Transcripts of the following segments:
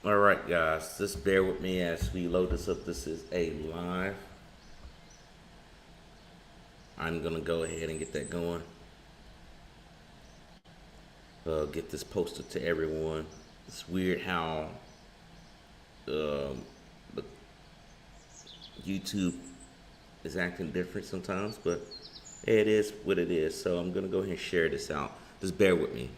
All right, guys, just bear with me as we load this up. This is a live. I'm gonna go ahead and get that going. Get this posted to everyone. It's weird how um, the YouTube is acting different sometimes, but it is what it is. So I'm gonna go ahead and share this out. Just bear with me.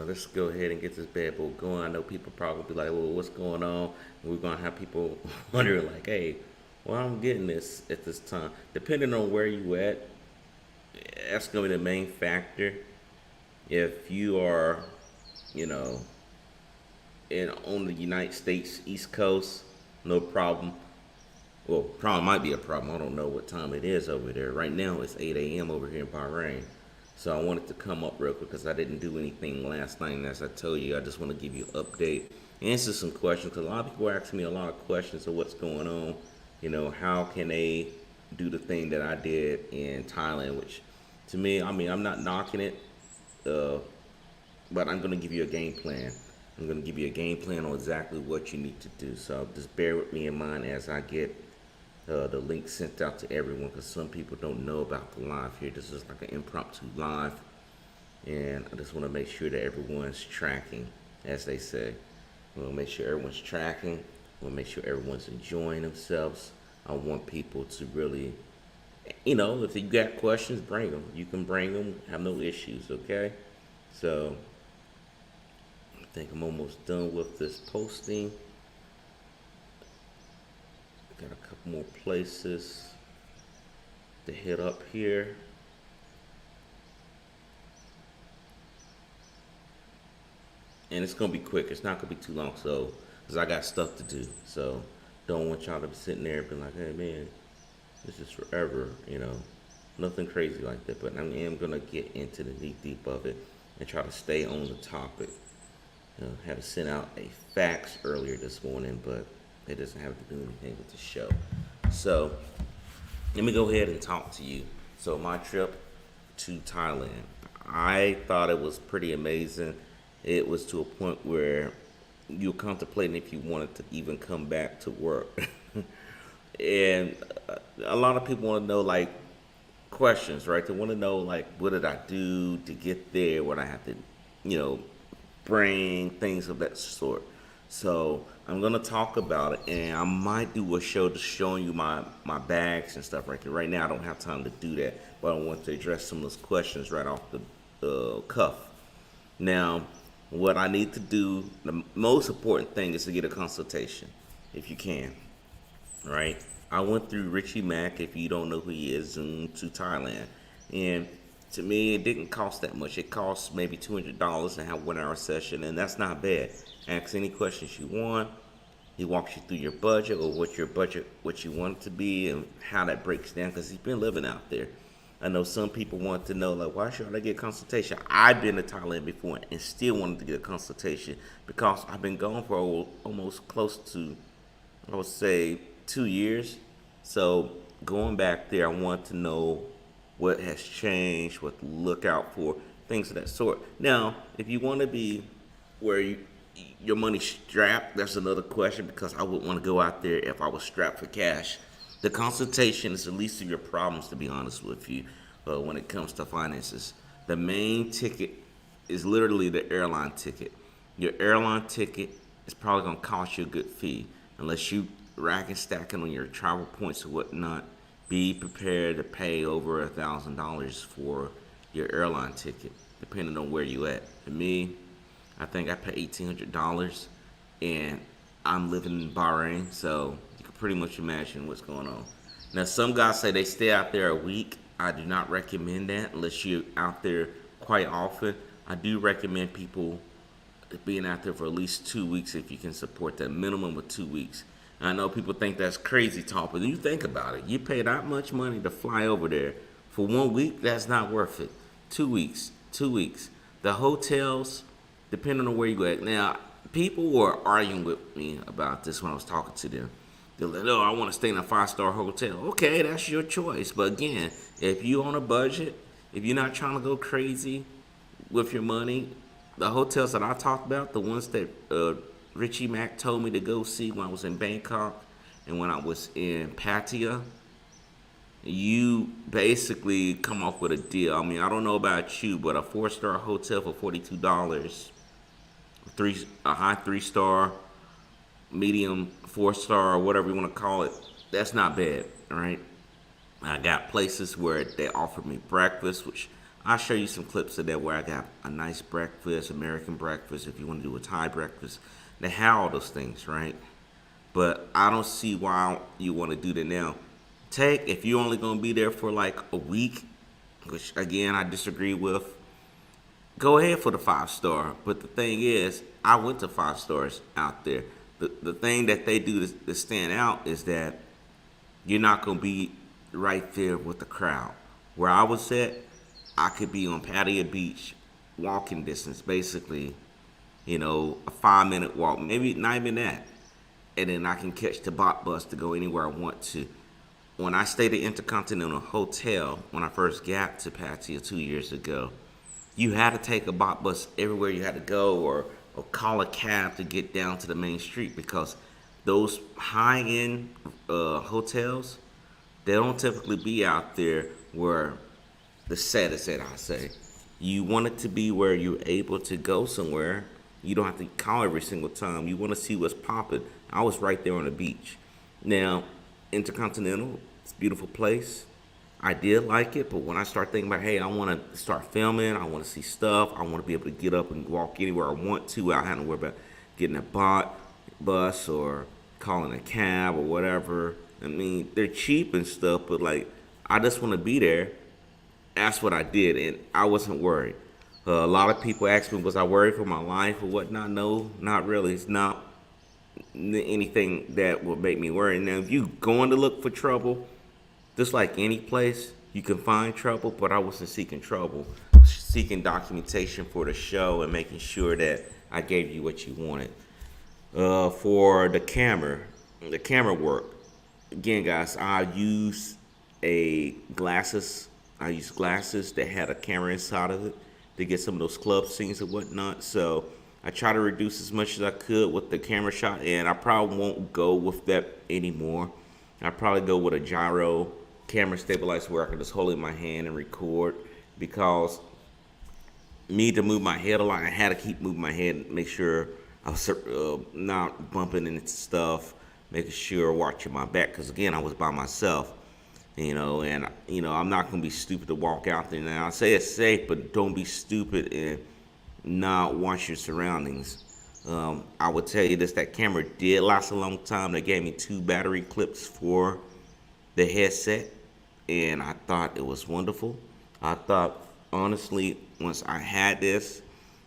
Let's go ahead and get this bad boy going. I know people probably be like, "Well, what's going on?" And we're gonna have people wondering, like, "Hey, well, I'm getting this at this time." Depending on where you at, that's gonna be the main factor. If you are, you know, in on the United States East Coast, no problem. Well, problem might be a problem. I don't know what time it is over there. Right now, it's 8 a.m. over here in Bahrain. So I wanted to come up real quick because I didn't do anything last night. And as I told you, I just want to give you an update, answer some questions because a lot of people are asking me a lot of questions of what's going on. How can they do the thing that I did in Thailand? Which, to me, I mean, I'm not knocking it, uh, but I'm going to give you a game plan. I'm going to give you a game plan on exactly what you need to do. So just bear with me in mind as I get the link sent out to everyone because some people don't know about the live here. This is like an impromptu live, and I just want to make sure that everyone's tracking, as they say. We want to make sure everyone's tracking. We want to make sure everyone's enjoying themselves. I want people to really, if you got questions, bring them. You can bring them. Have no issues, okay? So I think I'm almost done with this posting. Got a couple more places to hit up here. And it's gonna be quick. It's not gonna be too long, so because I got stuff to do. So don't want y'all to be sitting there and be like, "Hey man, this is forever," Nothing crazy like that. But I am gonna get into the knee deep of it and try to stay on the topic. Had to send out a fax earlier this morning, but it doesn't have to do anything with the show. So let me go ahead and talk to you. So my trip to Thailand, I thought it was pretty amazing. It was to a point where you're contemplating if you wanted to even come back to work. And a lot of people want to know like questions, right? They want to know like what did I do to get there? What I have to, you know, bring things of that sort. So I'm gonna talk about it, and I might do a show just showing you my bags and stuff right there. Right now, I don't have time to do that, but I want to address some of those questions right off the cuff. Now, what I need to do, the most important thing is to get a consultation, if you can. Right? I went through Richie Mack, if you don't know who he is, Zoom to Thailand, and to me, it didn't cost that much. It cost maybe $200 to have 1 hour session, and that's not bad. Ask any questions you want. He walks you through your budget or what you want it to be, and how that breaks down. Because he's been living out there. I know some people want to know, like, why should I get a consultation? I've been to Thailand before and still wanted to get a consultation because I've been gone for almost close to, I would say, 2 years. So going back there, I want to know what has changed, what to look out for, things of that sort. Now, if you want to be where your money's strapped, that's another question because I would want to go out there if I was strapped for cash. The consultation is the least of your problems, to be honest with you, when it comes to finances. The main ticket is literally the airline ticket. Your airline ticket is probably going to cost you a good fee unless you rack and stacking on your travel points or whatnot. Be prepared to pay over $1,000 for your airline ticket, depending on where you at. For me, I think I pay $1,800, and I'm living in Bahrain, so you can pretty much imagine what's going on. Now, some guys say they stay out there a week. I do not recommend that unless you're out there quite often. I do recommend people being out there for at least 2 weeks if you can support that minimum of 2 weeks. I know people think that's crazy talk, but you think about it. You pay that much money to fly over there for 1 week, that's not worth it. 2 weeks, 2 weeks. The hotels, depending on where you go at. Now, people were arguing with me about this when I was talking to them. They're like, no, I want to stay in a 5-star hotel. Okay, that's your choice. But again, if you on a budget, if you're not trying to go crazy with your money, the hotels that I talked about, the ones that Richie Mack told me to go see when I was in Bangkok and when I was in Pattaya, you basically come up with a deal. I mean, I don't know about you, but a 4-star hotel for $42, a high 3-star, medium 4-star, or whatever you want to call it, that's not bad, all right? I got places where they offered me breakfast, which I'll show you some clips of that where I got a nice breakfast, American breakfast, if you want to do a Thai breakfast. They have all those things, right? But I don't see why you want to do that now. If you're only going to be there for like a week, which again I disagree with, go ahead for the 5-star. But the thing is, I went to 5 stars out there. The thing that they do to stand out is that you're not going to be right there with the crowd. Where I was at, I could be on Pattaya Beach, walking distance, basically, a 5-minute walk, maybe not even that. And then I can catch the bus to go anywhere I want to. When I stayed at Intercontinental Hotel, when I first got to Pattaya 2 years ago, you had to take a bus everywhere you had to go, or call a cab to get down to the main street, because those high-end hotels, they don't typically be out there where the set is at, I say. You want it to be where you're able to go somewhere. You don't have to call every single time. You want to see what's popping. I was right there on the beach. Now, Intercontinental, it's a beautiful place. I did like it, but when I start thinking about, hey, I want to start filming, I want to see stuff, I want to be able to get up and walk anywhere I want to without having to worry about getting a bus or calling a cab or whatever. I mean, they're cheap and stuff, but like, I just want to be there. That's what I did, and I wasn't worried. A lot of people ask me, was I worried for my life or whatnot? No, not really. It's not anything that would make me worry. Now, if you going to look for trouble, just like any place, you can find trouble, but I wasn't seeking trouble. Seeking documentation for the show and making sure that I gave you what you wanted. For the camera work, again, guys, I use glasses that had a camera inside of it to get some of those club scenes and whatnot. So I try to reduce as much as I could with the camera shot, and I probably won't go with that anymore. I probably go with a gyro camera stabilizer where I can just hold it in my hand and record, because me to move my head a lot, I had to keep moving my head and make sure I was not bumping into stuff, making sure watching my back, because again, I was by myself, and I'm not going to be stupid to walk out there. Now, I say it's safe, but don't be stupid and not watch your surroundings. I would tell you this, that camera did last a long time. They gave me 2 battery clips for the headset, and I thought it was wonderful. I thought, honestly, once I had this,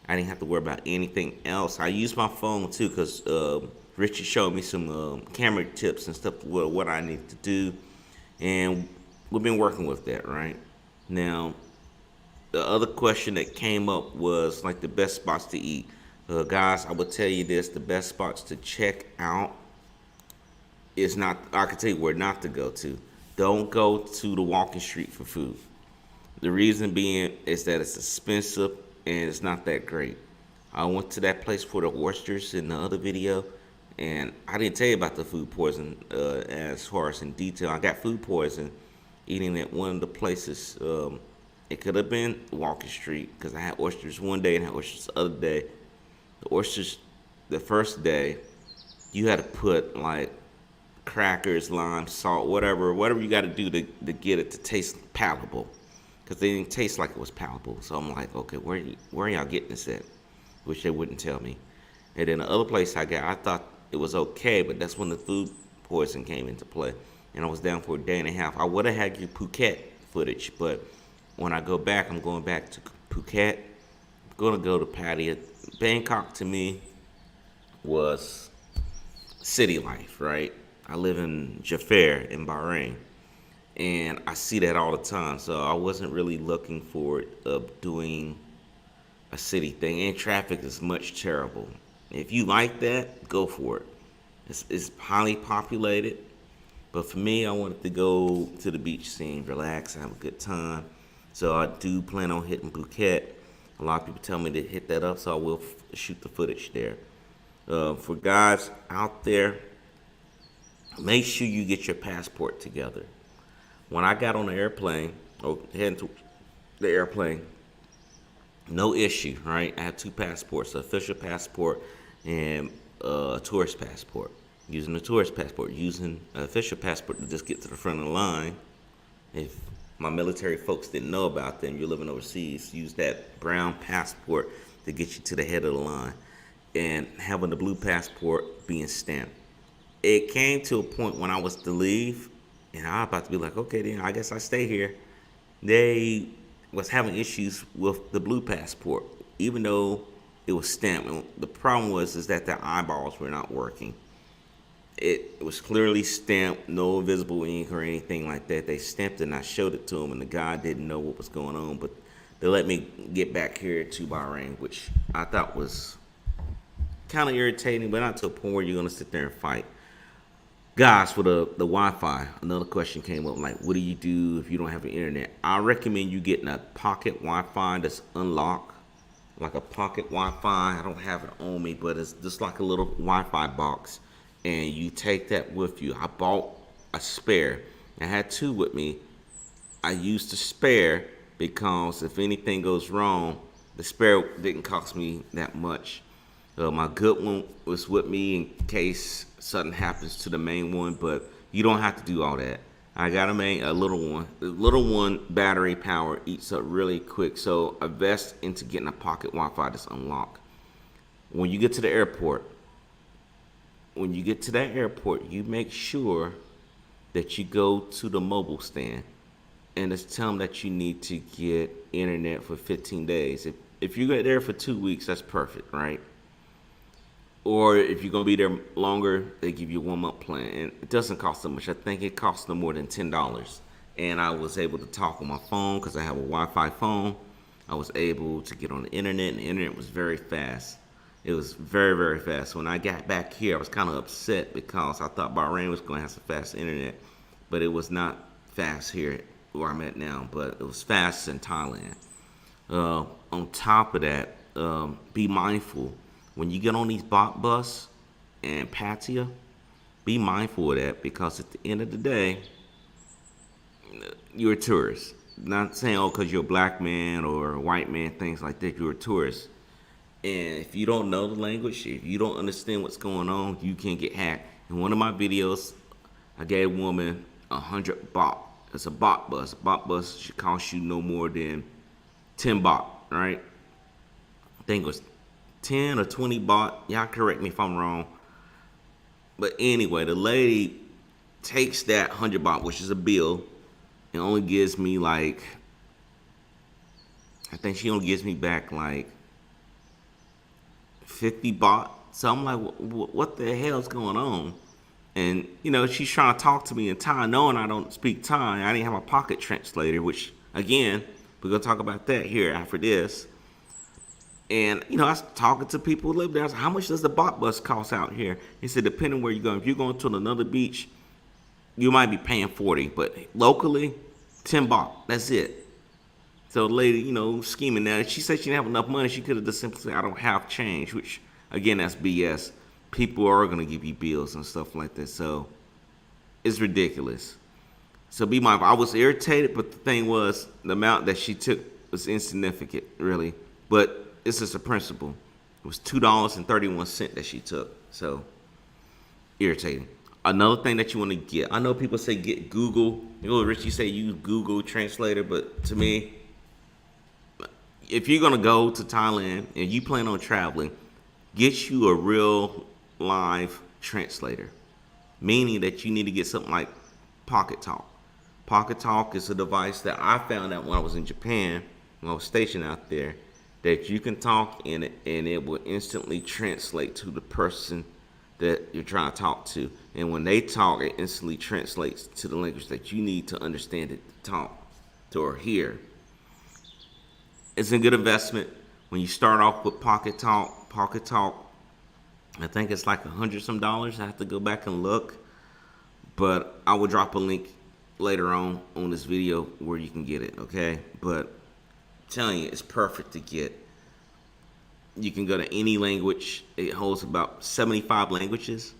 I didn't have to worry about anything else. I used my phone too, because Richard showed me some camera tips and stuff, what I need to do, and we've been working with that, right? Now, the other question that came up was like the best spots to eat. Guys, I would tell you this, the best spots to check out is not, I can tell you where not to go to. Don't go to the walking street for food. The reason being is that it's expensive and it's not that great. I went to that place for the oysters in the other video, and I didn't tell you about the food poison as far as in detail. I got food poison eating at one of the places. It could have been Walking Street, because I had oysters one day and had oysters the other day. The oysters, the first day, you had to put like crackers, lime, salt, whatever you got to do to get it to taste palatable, because they didn't taste like it was palatable. So I'm like, okay, where are y'all getting this at? Which they wouldn't tell me. And then the other place I thought it was okay, but that's when the food poison came into play, and I was down for a day and a half. I would have had your Phuket footage, but when I go back, I'm going back to Phuket. I'm going to go to Pattaya. Bangkok to me was city life, right? I live in Jaffa in Bahrain, and I see that all the time. So I wasn't really looking forward of doing a city thing, and traffic is much terrible. If you like that, go for it. It's highly populated. But for me, I wanted to go to the beach scene, relax, have a good time. So I do plan on hitting Phuket. A lot of people tell me to hit that up, so I will shoot the footage there. For guys out there, make sure you get your passport together. When I got on the airplane, or heading to the airplane, no issue, right? I have two passports, an official passport and a tourist passport. Using the tourist passport, using an official passport to just get to the front of the line. If my military folks didn't know about them, you're living overseas, use that brown passport to get you to the head of the line. And having the blue passport being stamped. It came to a point when I was to leave, and I was about to be like, okay, then I guess I stay here. They was having issues with the blue passport, even though it was stamped. And the problem was is that the eyeballs were not working. It was clearly stamped, no visible ink or anything like that. They stamped it, and I showed it to them, and the guy didn't know what was going on. But they let me get back here to Bahrain, which I thought was kind of irritating, but not to a point where you're going to sit there and fight. Guys, for the Wi-Fi, another question came up, like, what do you do if you don't have the internet? I recommend you getting a pocket Wi-Fi that's unlocked, like a pocket Wi-Fi. I don't have it on me, but it's just like a little Wi-Fi box, and you take that with you. I bought a spare. I had two with me. I used the spare because if anything goes wrong, the spare didn't cost me that much. My good one was with me in case something happens to the main one, but you don't have to do all that. I got a little one. The little one battery power eats up really quick, so invest into getting a pocket Wi-Fi that's unlocked. When you get to the airport, you make sure that you go to the mobile stand and just tell them that you need to get internet for 15 days. If you get there for 2 weeks, that's perfect, right? Or if you're going to be there longer, they give you a 1 month plan. And it doesn't cost them much. I think it costs them more than $10. And I was able to talk on my phone because I have a Wi-Fi phone. I was able to get on the internet, and the internet was very fast. It was very, very fast. When I got back here, I was kind of upset because I thought Bahrain was going to have some fast internet. But it was not fast here where I'm at now. But it was fast in Thailand. On top of that, be mindful. When you get on these bus and Pattaya, be mindful of that because at the end of the day, you're a tourist. Not saying, because you're a black man or a white man, things like that. You're a tourist. And if you don't know the language, if you don't understand what's going on, you can get hacked. In one of my videos, I gave a woman 100 baht. It's a baht bus. A baht bus should cost you no more than 10 baht, right? I think it was 10 or 20 baht. Y'all correct me if I'm wrong. But anyway, the lady takes that 100 baht, which is a bill, and only gives me I think she only gives me back 50 baht. So I'm like, what the hell's going on? And, she's trying to talk to me in Thai, knowing I don't speak Thai. I didn't have a pocket translator, which, again, we're going to talk about that here after this. And, I was talking to people who live there. I was like, how much does the baht bus cost out here? He said, depending where you're going. If you're going to another beach, you might be paying 40. But locally, 10 baht. That's it. So the lady, scheming now. She said she didn't have enough money. She could have just simply said, I don't have change. Which, again, that's BS. People are going to give you bills and stuff like that. So it's ridiculous. So be mindful. I was irritated, but the thing was, the amount that she took was insignificant, really. But it's just a principle. It was $2.31 that she took. So, irritating. Another thing that you want to get. I know people say get Google. Rich, you say use Google Translator. But to me, if you're going to go to Thailand and you plan on traveling, get you a real live translator. Meaning that you need to get something like Pocket Talk. Pocket Talk is a device that I found out when I was in Japan, when I was stationed out there, that you can talk in it and it will instantly translate to the person that you're trying to talk to. And when they talk, it instantly translates to the language that you need to understand it, to talk to or hear. It's a good investment. When you start off with Pocket Talk, I think it's like $100 some. I have to go back and look. but I will drop a link later on this video where you can get it. Okay, but I'm telling you, it's perfect to get. You can go to any language. It holds about 75 languages.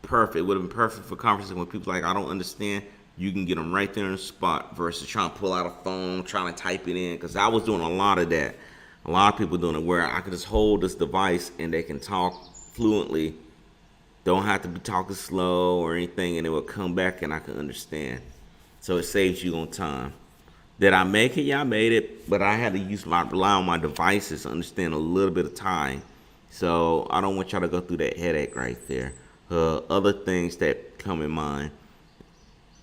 Perfect. It would have been perfect for conversation with people like, I don't understand. You can get them right there on the spot versus trying to pull out a phone, trying to type it in. Because I was doing a lot of that. A lot of people doing it where I could just hold this device and they can talk fluently. Don't have to be talking slow or anything, and it will come back and I can understand. So it saves you on time. Did I make it? Yeah, I made it, but I had to rely on my devices to understand a little bit of Thai. So I don't want y'all to go through that headache right there. Other things that come in mind.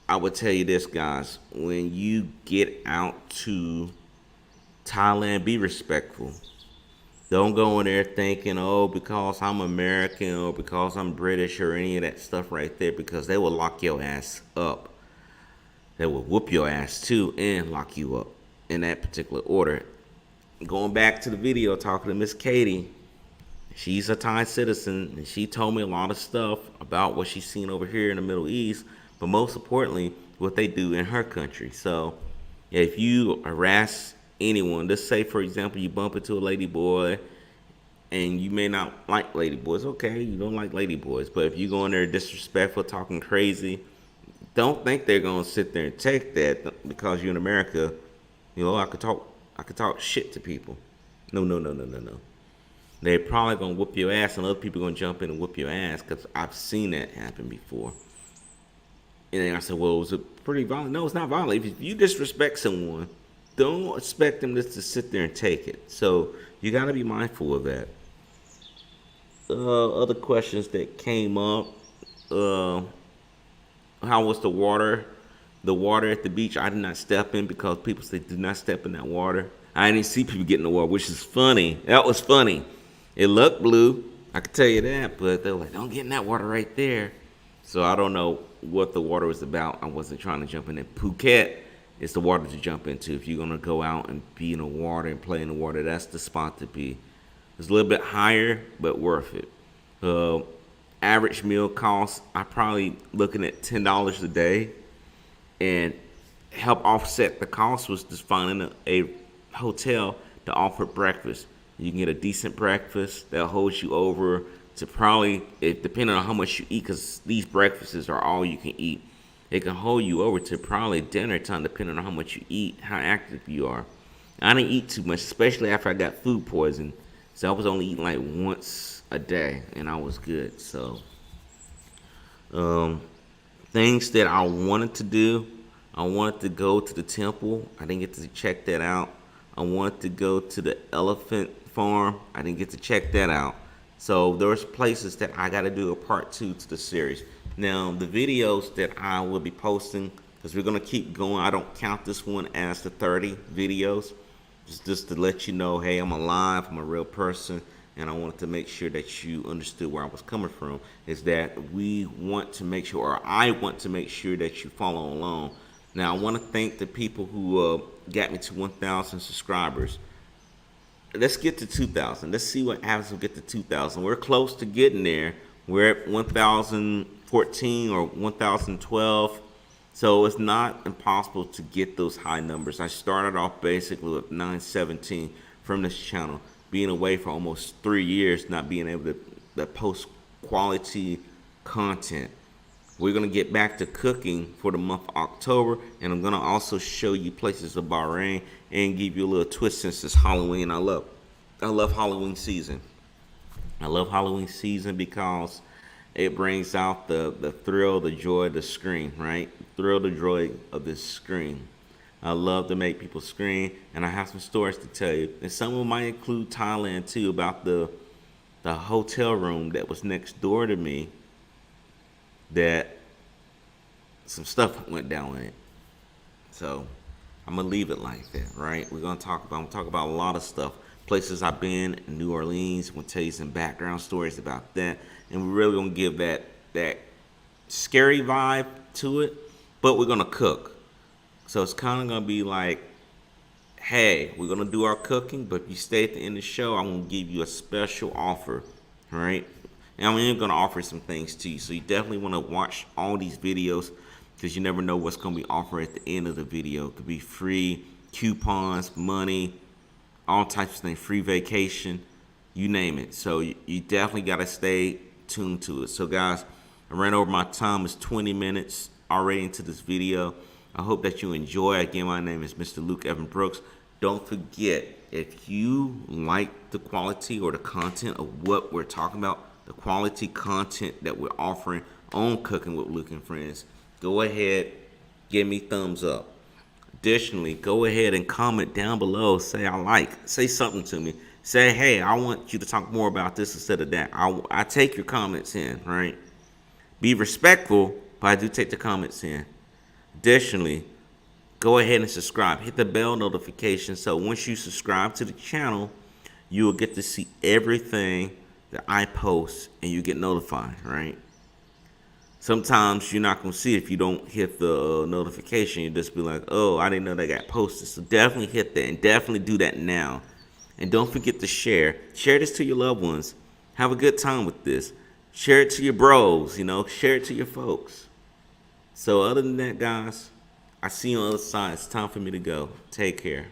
I would tell you this, guys. When you get out to Thailand, be respectful. Don't go in there thinking, oh, because I'm American or because I'm British or any of that stuff right there, because they will lock your ass up. They will whoop your ass too and lock you up in that particular order. Going back to the video, talking to Miss Katie, she's a Thai citizen, and she told me a lot of stuff about what she's seen over here in the Middle East, but most importantly, what they do in her country. So if you harass anyone, let's say, for example, you bump into a lady boy, and you may not like lady boys. Okay, you don't like lady boys, but if you go in there disrespectful, talking crazy, don't think they're gonna sit there and take that because you're in America. You know, I could talk shit to people. No. They're probably gonna whoop your ass, and other people gonna jump in and whoop your ass, because I've seen that happen before. And then I said, well, was it pretty violent? No, it's not violent. If you disrespect someone, don't expect them just to sit there and take it. So you gotta be mindful of that. Other questions that came up. How was the water? The water at the beach, I did not step in because people say do not step in that water. I didn't see people getting in the water, which is funny. That was funny. It looked blue, I can tell you that, but they were like, don't get in that water right there. So I don't know what the water was about. I wasn't trying to jump in it. Phuket is the water to jump into. If you're going to go out and be in the water and play in the water, that's the spot to be. It's a little bit higher, but worth it. Average meal cost, I probably looking at $10 a day, and help offset the cost was just finding a hotel to offer breakfast. You can get a decent breakfast that holds you over to probably, depending on how much you eat, because these breakfasts are all you can eat. It can hold you over to probably dinner time, depending on how much you eat, how active you are. I didn't eat too much, especially after I got food poisoning. So I was only eating like once a day, and I was good. So things that I wanted to do, I wanted to go to the temple. I didn't get to check that out. I wanted to go to the elephant farm. I didn't get to check that out. So there's places that I got to do a part 2 to the series. Now, the videos that I will be posting, because we're going to keep going. I don't count this one as the 30 videos. Just to let you know, hey, I'm alive, I'm a real person, and I wanted to make sure that you understood where I was coming from, is that we want to make sure, or I want to make sure that you follow along. Now, I want to thank the people who got me to 1,000 subscribers. Let's get to 2,000. Let's see what happens when we get to 2,000. We're close to getting there. We're at 1,014 or 1,012. So it's not impossible to get those high numbers. I started off basically with 917 from this channel, being away for almost 3 years, not being able to post quality content. We're going to get back to cooking for the month of October, and I'm going to also show you places of Bahrain and give you a little twist since it's Halloween. I love Halloween season. I love Halloween season because it brings out the thrill, the joy, the scream, right? Thrill, the joy of this scream. I love to make people scream, and I have some stories to tell you. And some of them might include Thailand too, about the hotel room that was next door to me, that some stuff went down in it. So I'm gonna leave it like that, right? I'm gonna talk about a lot of stuff. Places I've been in New Orleans. I'm gonna tell you some background stories about that. And we're really gonna give that scary vibe to it, but we're gonna cook. So it's kind of gonna be like, hey, we're gonna do our cooking, but if you stay at the end of the show, I'm gonna give you a special offer, right? And I'm even going to offer some things to you. So you definitely want to watch all these videos because you never know what's going to be offered at the end of the video. It could be free coupons, money, all types of things, free vacation, you name it. So you definitely got to stay tuned to it. So guys, I ran over my time. It's 20 minutes already into this video. I hope that you enjoy. Again, my name is Mr. Luke Evan Brooks. Don't forget, if you like the quality or the content of what we're talking about, the quality content that we're offering on Cooking with Luke and Friends, go ahead, give me thumbs up. Additionally, go ahead and comment down below. Say I like. Say something to me. Say, hey, I want you to talk more about this instead of that. I take your comments in, right? Be respectful, but I do take the comments in. Additionally, go ahead and subscribe. Hit the bell notification so once you subscribe to the channel, you will get to see everything that I post and you get notified, right? Sometimes you're not going to see it if you don't hit the notification. You just be like, oh, I didn't know that got posted. So definitely hit that and definitely do that now. And don't forget to share. Share this to your loved ones. Have a good time with this. Share it to your bros, share it to your folks. So other than that, guys, I see you on the other side. It's time for me to go. Take care.